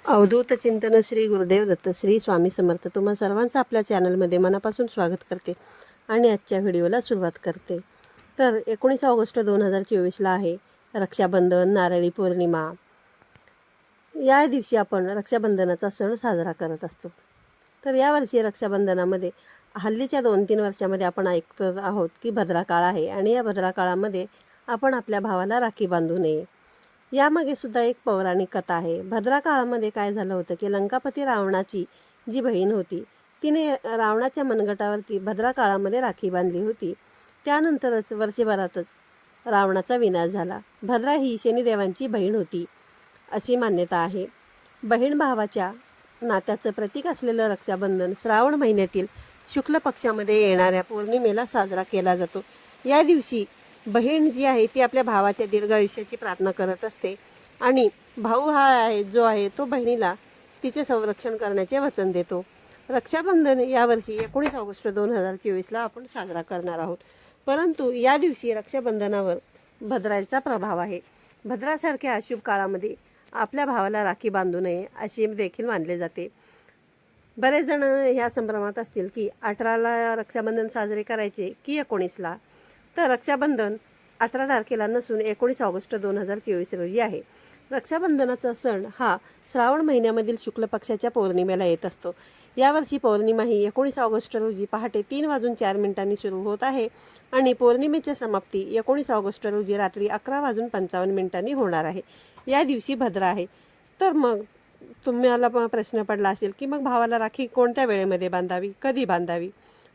अवधूत चिंतन श्री गुरुदेव दत्त श्री स्वामी समर्थ. तुम्हा सर्वांचं आपल्या चॅनलमध्ये मनापासून स्वागत करते आणि आजच्या व्हिडिओला सुरुवात करते. तर 19 ऑगस्ट 2024ला आहे रक्षाबंधन, नारळी पौर्णिमा. या दिवशी आपण रक्षाबंधनाचा सण साजरा करत असतो. तर यावर्षी रक्षाबंधनामध्ये हल्लीच्या 2-3 वर्षामध्ये आपण ऐकत आहोत की भद्रा काळ आहे आणि या भद्रा काळामध्ये आपण आपल्या भावाला राखी बांधू नये. यामागे सुद्धा एक पौराणिक कथा आहे. भद्रा काळामध्ये काय झालं होतं की लंकापती रावणाची जी बहीण होती तिने रावणाच्या मनगटावरती भद्रा काळामध्ये राखी बांधली होती. त्यानंतरच वर्षभरातच रावणाचा विनाश झाला. भद्रा ही शनिदेवांची बहीण होती अशी मान्यता आहे. बहीण भावाच्या नात्याचं प्रतीक असलेलं रक्षाबंधन श्रावण महिन्यातील शुक्ल पक्षामध्ये येणाऱ्या पौर्णिमेला साजरा केला जातो. या दिवशी बहीण जी आहे ती आपल्या भावाच्या दीर्घायुष्याची प्रार्थना करत असते आणि भाऊ हा आहे जो आहे तो बहिणीला तिचे संरक्षण करण्याचे वचन देतो. रक्षाबंधन यावर्षी 19 ऑगस्ट 2024ला आपण साजरा करणार आहोत. परंतु या दिवशी रक्षाबंधनावर भद्राचा प्रभाव आहे. भद्रासारख्या अशुभ काळामध्ये आपल्या भावाला राखी बांधू नये अशी देखील मानले जाते. बरेच जण ह्या संभ्रमात असतील की 18ला रक्षाबंधन साजरे करायचे की 19ला. तर रक्षाबंधन 18 तारखेला नसून 19 ऑगस्ट 2024 रोजी आहे. रक्षाबंधनाचा सण हा श्रावण महिन्यामधील शुक्ल पक्षाच्या पौर्णिमेला येत असतो. यावर्षी पौर्णिमा ही 19 ऑगस्ट रोजी पहाटे 3:04 सुरू होत आहे आणि पौर्णिमेची समाप्ती 19 ऑगस्ट रोजी रात्री 11:55 होणार आहे. या दिवशी भद्रा आहे. तर मग तुम्हाला प्रश्न पडला असेल की मग भावाला राखी कोणत्या वेळेमध्ये बांधावी, कधी बांधावी?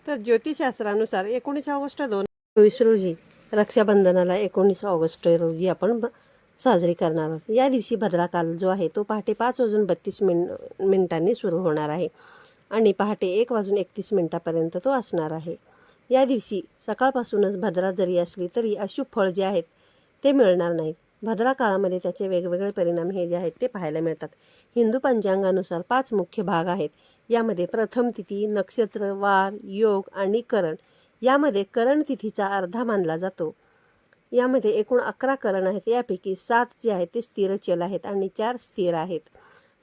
तर ज्योतिषशास्त्रानुसार 19 ऑगस्ट 2024 रोजी रक्षाबंधनाला 19 ऑगस्ट रोजी आपण साजरी करणार आहोत. या दिवशी भद्रा काल जो आहे तो पहाटे 5:32 सुरू होणार आहे आणि पहाटे 1:31 तो असणार आहे. या दिवशी सकाळपासूनच भद्रा जरी असली तरी अशुभ फळ जे आहेत ते मिळणार नाहीत. भद्रा काळामध्ये त्याचे वेगवेगळे परिणाम हे जे आहेत ते पाहायला मिळतात. हिंदू पंचांगानुसार 5 मुख्य भाग आहेत. यामध्ये प्रथम तिथी, नक्षत्र, वार, योग आणि करण. यामध्ये करण तिथीचा अर्धा मानला जातो. यामध्ये एकूण 11 करण आहेत. यापैकी 7 जे आहेत ते स्थिर चल आहेत आणि 4 स्थिर आहेत.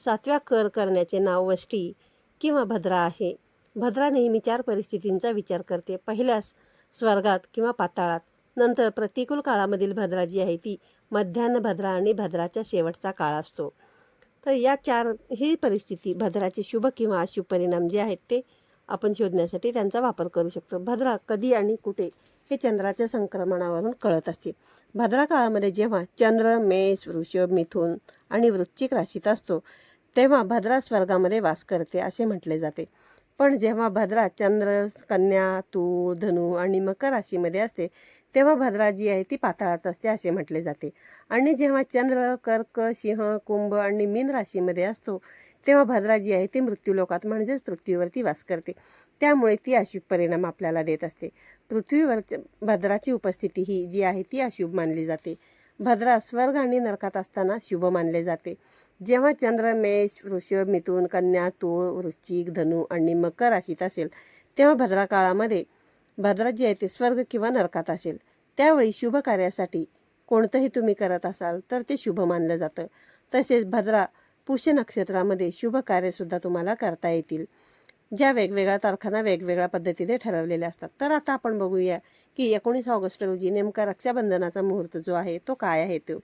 7व्या करण्याचे नाव वष्टी किंवा भद्रा आहे. भद्रा नेहमी 4 परिस्थितींचा विचार करते. पहिल्यास स्वर्गात किंवा पाताळात, नंतर प्रतिकूल काळामधील भद्रा जी आहे ती मध्यान्ह भद्रा आणि भद्राच्या शेवटचा काळ असतो. तर या 4 ही परिस्थिती भद्राचे शुभ किंवा अशुभ परिणाम जे आहेत ते आपण शोधण्यासाठी त्यांचा वापर करू शकतो. भद्रा कधी आणि कुठे हे चंद्राच्या संक्रमणावरून कळत असते. भद्रा काळामध्ये जेव्हा चंद्र मेष, वृषभ, मिथुन आणि वृश्चिक राशीत असतो तेव्हा भद्रा स्वर्गामध्ये वास करते असे म्हटले जाते. पण जेव्हा भद्रा चंद्र कन्या, तूळ, धनु आणि मकर राशीमध्ये असते तेव्हा भद्रा जी आहे ती पाताळात असते असे म्हटले जाते. आणि जेव्हा चंद्र कर्क, सिंह, कुंभ आणि मीन राशीमध्ये असतो तेव्हा भद्रा जी आहे ती मृत्यूलोकात म्हणजेच पृथ्वीवरती वास करते. त्यामुळे ती अशुभ परिणाम आपल्याला देत असते. पृथ्वीवर भद्राची उपस्थिती ही जी आहे ती अशुभ मानली जाते. भद्रा स्वर्ग आणि नरकात असताना शुभ मानले जाते. जेव्हा चंद्र मेष, वृषभ, मिथुन, कन्या, तूळ, वृश्चिक, धनु आणि मकर राशीत असेल तेव्हा भद्रा काळामध्ये भद्रा जी आहे ते स्वर्ग किंवा नरकात असेल. त्यावेळी शुभ कार्यासाठी कोणतंही तुम्ही करत असाल तर ते शुभ मानलं जातं. तसेच भद्रा पुष्य नक्षत्रामध्ये शुभ कार्यसुद्धा तुम्हाला करता येतील, ज्या वेगवेगळ्या तारखांना वेगवेगळ्या पद्धतीने ठरवलेल्या असतात. तर आता आपण बघूया की 19 ऑगस्ट रोजी नेमका रक्षाबंधनाचा मुहूर्त जो आहे तो काय आहे. तो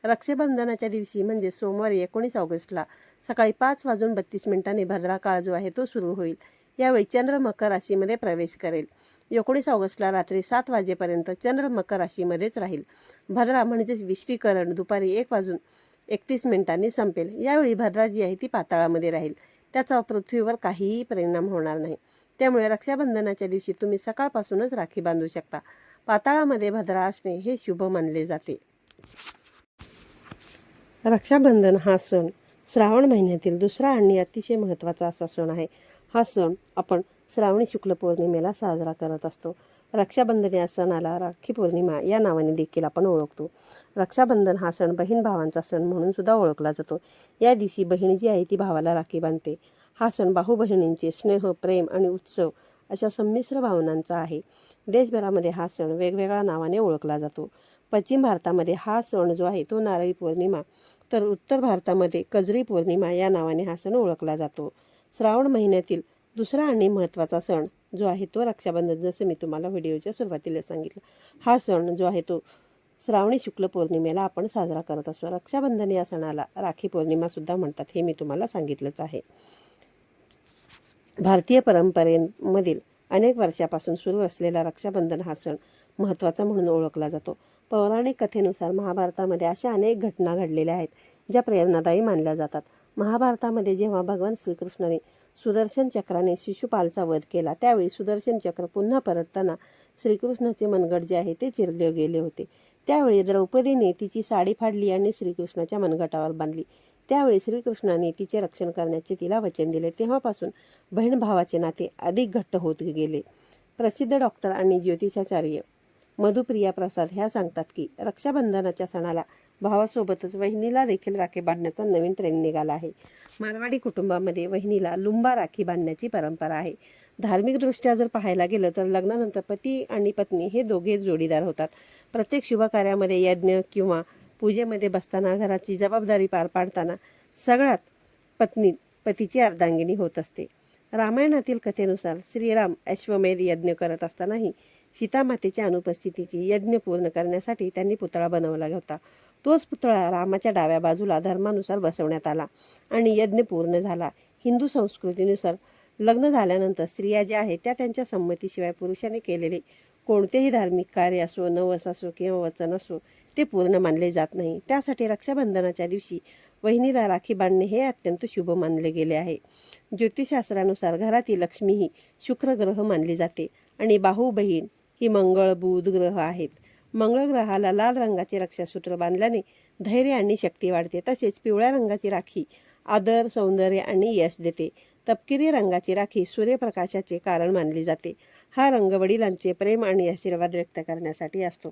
रक्षाबंधनाच्या दिवशी म्हणजे सोमवारी 19 ऑगस्टला सकाळी 5:32 भद्रा काळ जो आहे तो सुरू होईल. यावेळी चंद्र मकर राशीमध्ये प्रवेश करेल. 19 ऑगस्टला रात्री 7 वाजेपर्यंत चंद्र मकर राशीमध्येच राहील. भद्रा म्हणजेच विष्टीकरण दुपारी 1:31 संपेल. यावेळी भद्रा जी आहे ती पाताळामध्ये राहील. त्याचा पृथ्वीवर काहीही परिणाम होणार नाही. त्यामुळे रक्षाबंधनाच्या दिवशी तुम्ही सकाळपासूनच राखी बांधू शकता. पाताळामध्ये भद्रा असणे हे शुभ मानले जाते. रक्षाबंधन हा सण श्रावण महिन्यातील दुसरा आणि अतिशय महत्त्वाचा असा सण आहे. हा सण आपण श्रावणी शुक्ल पौर्णिमेला साजरा करत असतो. रक्षाबंधन या सणाला राखी पौर्णिमा या नावाने देखील आपण ओळखतो. रक्षाबंधन हा सण बहीण भावांचा सण म्हणून सुद्धा ओळखला जातो. या दिवशी बहीण जी आहे ती भावाला राखी बांधते. हा सण भाऊ बहिणींचे स्नेह, प्रेम आणि उत्सव अशा संमिश्र भावनांचा आहे. देशभरामध्ये हा सण वेगवेगळ्या नावाने ओळखला जातो. पश्चिम भारतामध्ये हा सण जो आहे तो नारळी पौर्णिमा तर उत्तर भारतामध्ये कजरी पौर्णिमा या नावाने हा सण ओळखला जातो. श्रावण महिन्यातील दुसरा आणि महत्त्वाचा सण जो आहे तो रक्षाबंधन. जसं मी तुम्हाला व्हिडिओच्या सुरुवातीला सांगितलं, हा सण जो आहे तो श्रावणी शुक्ल पौर्णिमेला आपण साजरा करत असतो. रक्षाबंधन या सणाला राखी पौर्णिमासुद्धा म्हणतात, हे मी तुम्हाला सांगितलंच आहे. भारतीय परंपरेमधील अनेक वर्षापासून सुरू असलेला रक्षाबंधन हा सण महत्त्वाचा म्हणून ओळखला जातो. पौराणिक कथेनुसार महाभारतामध्ये अशा अनेक घटना घडलेल्या आहेत ज्या प्रेरणादायी मानल्या जातात. महाभारतामध्ये जेव्हा भगवान श्रीकृष्णाने सुदर्शन चक्राने शिशुपालचा वध केला, त्यावेळी सुदर्शन चक्र पुन्हा परतताना श्रीकृष्णाचे मनगट जे आहे ते चिरले गेले होते. त्यावेळी द्रौपदीने तिची साडी फाडली आणि श्रीकृष्णाच्या मनगटावर बांधली. त्यावेळी श्रीकृष्णाने तिचे रक्षण करण्याचे तिला वचन दिले. तेव्हापासून बहीण भावाचे नाते अधिक घट्ट होत गेले. प्रसिद्ध डॉक्टर आणि ज्योतिषाचार्य मधुप्रिया प्रसाद ह्या सांगतात की रक्षाबंधनाच्या सणाला भावासोबतच वहिनीला देखील राखी बांधण्याचा नवीन ट्रेंड निघाला आहे. मारवाडी कुटुंबामध्ये वहिनीला लुंबा राखी बांधण्याची परंपरा आहे. धार्मिकदृष्ट्या जर पाहायला गेलं तर लग्नानंतर पती आणि पत्नी हे दोघे जोडीदार होतात. प्रत्येक शुभकार्यामध्ये, यज्ञ किंवा पूजेमध्ये बसताना, घराची जबाबदारी पार पाडताना सगळ्यात पतीची अर्धांगिनी होत असते. रामायणातील कथेनुसार श्रीराम अश्वमेध यज्ञ करत असतानाही सीतामातेच्या अनुपस्थितीची यज्ञ पूर्ण करण्यासाठी त्यांनी पुतळा बनवला होता. तोच पुतळा रामाच्या डाव्या बाजूला धर्मानुसार बसवण्यात आला आणि यज्ञ पूर्ण झाला. हिंदू संस्कृतीनुसार लग्न झाल्यानंतर स्त्रिया ज्या आहेत त्या त्यांच्या संमतीशिवाय पुरुषाने केलेले कोणतेही धार्मिक कार्य असो, नवस असो किंवा वचन असो ते पूर्ण मानले जात नाही. त्यासाठी रक्षाबंधनाच्या दिवशी वहिनीला राखी बांधणे हे अत्यंत शुभ मानले गेले आहे. ज्योतिषशास्त्रानुसार घरातील लक्ष्मी ही शुक्र ग्रह मानली जाते आणि बाहू बहीण ही मंगळ बुध ग्रह आहेत. मंगळ ग्रहाला लाल रंगाचे रक्षासूत्र बांधल्याने धैर्य आणि शक्ती वाढते. तसेच पिवळ्या रंगाची राखी आदर, सौंदर्य आणि यश देते. तपकिरी रंगाची राखी सूर्यप्रकाशाचे कारण मानली जाते. हा रंग वडिलांचे प्रेम आणि आशीर्वाद व्यक्त करण्यासाठी असतो.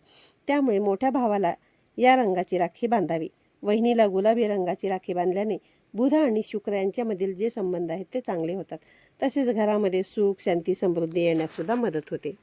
त्यामुळे मोठ्या भावाला या रंगाची राखी बांधावी. वहिनीला गुलाबी रंगाची राखी बांधल्याने बुध आणि शुक्र यांच्यामधील जे संबंध आहेत ते चांगले होतात. तसेच घरामध्ये सुख, शांती, समृद्धी येण्यास सुद्धा मदत होते.